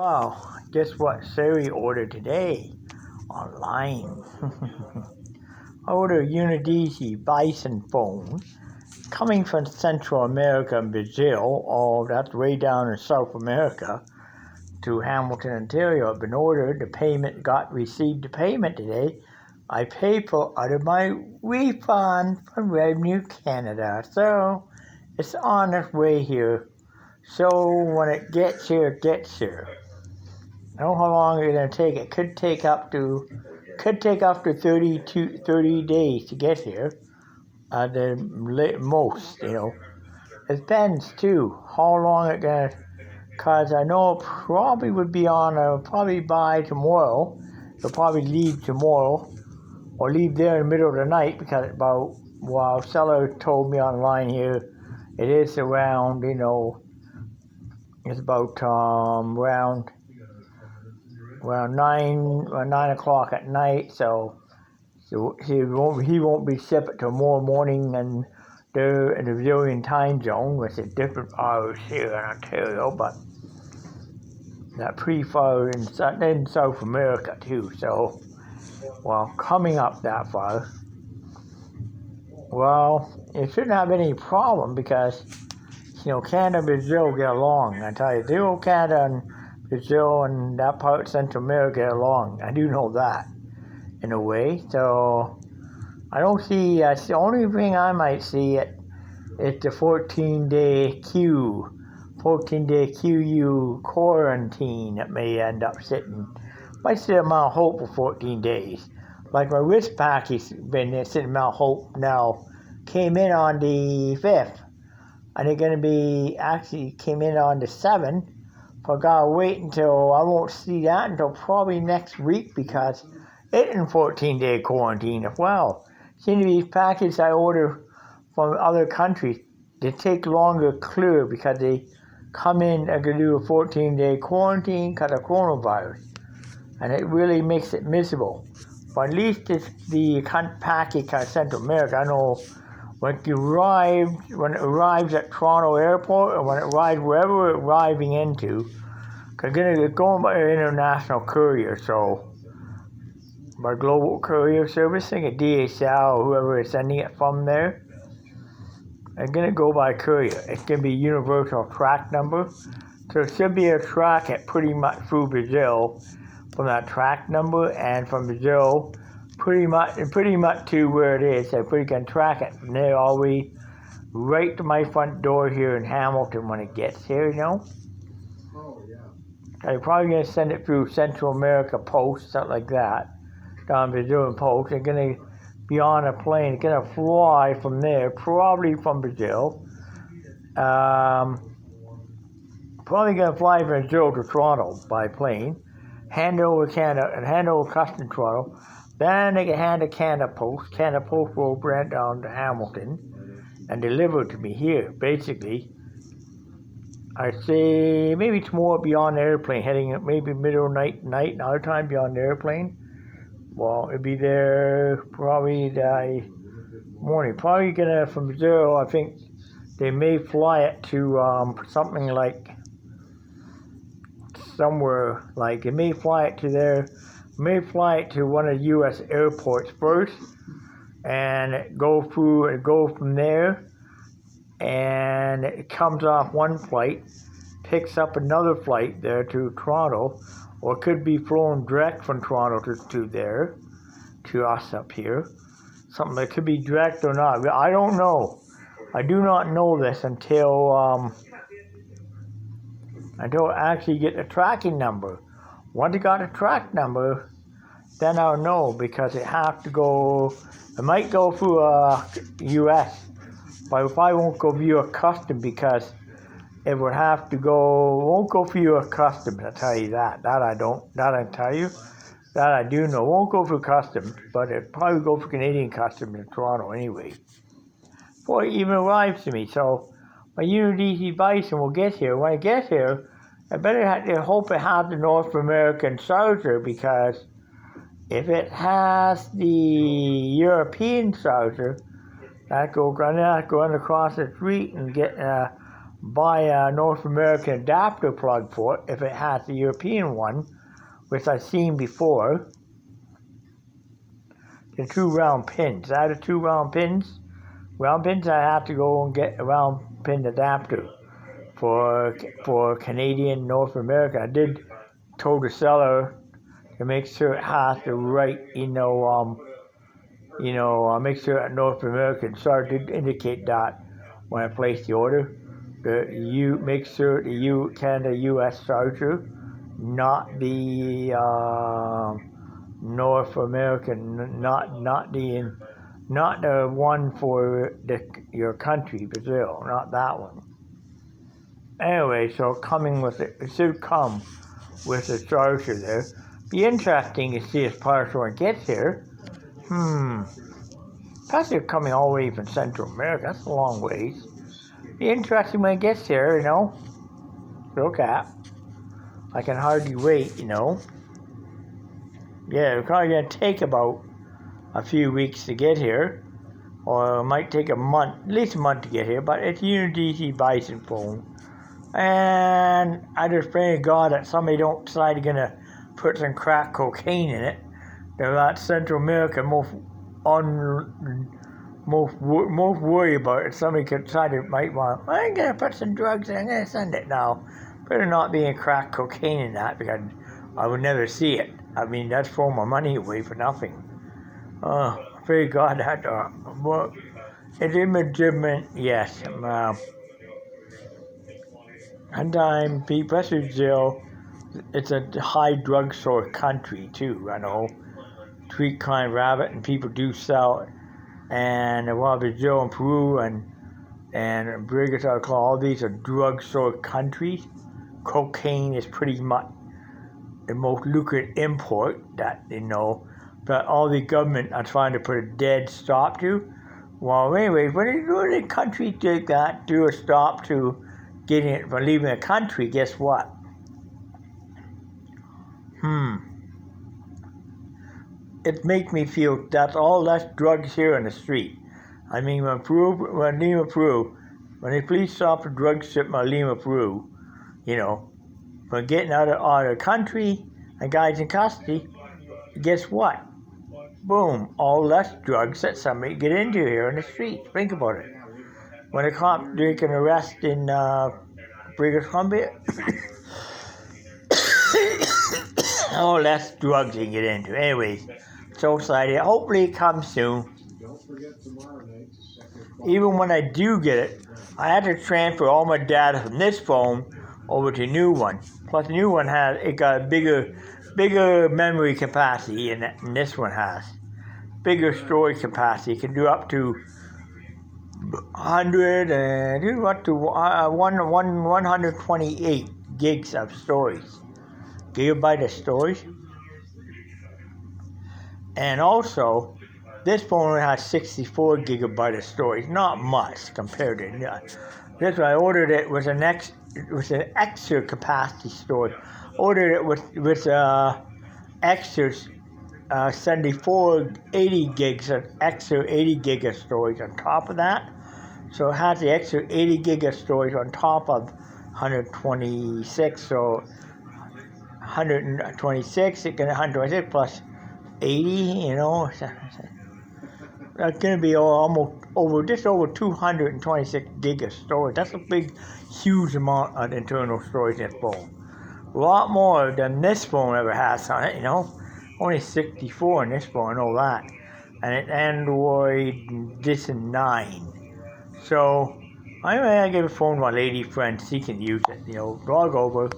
Wow, guess what Siri ordered today online? I ordered a unidc bison phone coming from Central America and Brazil, or that's way down in South America, to Hamilton, Ontario. I've been ordered. The payment received the payment today. I paid for out of my refund from Revenue Canada, so it's on its way here. So when it gets here, it gets here. I don't know how long it's going to take. It could take up to 30 days to get here. The most, It depends too how long it's going to. Because I know it probably would be on. Probably by tomorrow. It'll probably leave tomorrow, or leave there in the middle of the night, because seller told me online here, it is around. It's about around 9 o'clock at night, so he won't be shipped till tomorrow morning, and they're in the Brazilian time zone, which is different hours here in Ontario, but not pretty far in South America too. So, coming up that far, it shouldn't have any problem, because Canada and Brazil get along. I tell you, Canada and Brazil and that part of Central America get along. I do know that, in a way. So I don't see. The only thing I might see is the 14-day QU quarantine that may end up sitting. Might sit at Mount Hope for 14 days. Like my wrist package has been sitting at Mount Hope now. Came in on the 5th. And they're going to be, actually came in on the 7th. But I gotta wait until, I won't see that until probably next week, because it's in 14-day quarantine as well. Seem to be these packages I order from other countries, they take longer to clear, because they come in and can do a 14-day quarantine because of coronavirus. And it really makes it miserable. But at least it's the package out of Central America. I know when it arrives at Toronto Airport, or when it arrives wherever it's arriving into, because it's going by an international courier, so by global courier service, like a DHL or whoever is sending it from there, it's going to go by courier. It's going to be universal track number, so it should be a track it pretty much through Brazil from that track number, and from Brazil pretty much to where it is. So we can track it from there all the way right to my front door here in Hamilton when it gets here, Oh, yeah. I'm probably going to send it through Central America Post, something like that, down Brazilian Post. They're going to be on a plane. It's going to fly from there, probably from Brazil. Probably going to fly from Brazil to Toronto by plane, hand over Canada, and hand over Customs Toronto. Then they can hand to Canada Post. Canada Post will bring it down to Hamilton and deliver it to me here. Basically, I'd say maybe tomorrow be on the airplane, heading maybe middle of night, another time be on the airplane. It'd be there probably the morning. Probably gonna, from Brazil, I think they may fly it to something like somewhere, like it may fly it to one of the U.S. airports first, and go from there, and it comes off one flight, picks up another flight there to Toronto, or it could be flown direct from Toronto to there, to us up here. Something that could be direct or not. I don't know. I do not know this until I actually get the tracking number. Once I got a track number, then I'll know, because it might go through U.S., but it probably won't go via customs, because it would have to won't go through U.S. customs, I'll tell you that. That I tell you. That I do know. It won't go through customs, but it probably go through Canadian customs in Toronto anyway, before it even arrives to me. So my unidc bison will get here. When it gets here, I better hope it has the North American charger, because if it has the European charger, I'm going to go across the street and get buy a North American adapter plug for it if it has the European one, which I've seen before. The 2 round pins. I have 2 round pins. Round pins, I have to go and get a round pin adapter for Canadian North America. I did told the seller to make sure it has the right, make sure that North American. Sorry, did indicate that when I placed the order. Make sure the Canada US charger, not the North American, not the one for your country, Brazil, not that one. Anyway, so it should come with a charger there. Be interesting to see if parcel when it gets here. Plus they're coming all the way from Central America. That's a long ways. Be interesting when it gets here, Look at. I can hardly wait, Yeah, it's probably gonna take about a few weeks to get here. Or it might take a month, at least a month to get here, but it's unidc bison phone. And I just pray to God that somebody don't decide to gonna put some crack cocaine in it. They're not Central America most worry about it. Somebody could decide I'm gonna put some drugs in, I'm gonna send it now. Better not be in crack cocaine in that because I would never see it. I mean, that's throwing my money away for nothing. Pray God that it's illegitimate, yes. Sometimes people, especially Brazil, it's a high drug store country too, Treat kind rabbit, and people do sell it. And while Brazil and Peru and Bogota, all these are drugstore countries, cocaine is pretty much the most lucrative import that but all the government are trying to put a dead stop to. Well, anyway, when the country did that, do a stop to getting it from leaving a country, guess what? It makes me feel that's all less drugs here on the street. I mean, when Lima, Peru, when the police stop a drug shipment in Lima, Peru, for getting out of the country and guys in custody, guess what? Boom, all less drugs that somebody get into here on the street. Think about it. When a cop make an arrest in British Columbia, all less drugs they get into. Anyways, so excited. Hopefully it comes soon. Don't forget tomorrow night to set your clock. Even when I do get it, I had to transfer all my data from this phone over to a new one. Plus the new one got a bigger memory capacity than this one has. Bigger storage capacity. It can do up to 128 gigs of storage. Gigabyte of storage. And also, this phone only has 64 gigabyte of storage. Not much compared to this one. I ordered it with an extra capacity storage. Ordered it with extra 80 gigs of extra 80 gig of storage on top of that. So it has the extra 80 gig of storage on top of 126. So 126, it can 126 plus 80. That's going to be just over 226 gig of storage. That's a big, huge amount of internal storage in this phone. A lot more than this phone ever has on it, Only 64 in this phone, I know that. And it's Android Edition 9. So, I give a phone to my lady friend, she can use it, log over.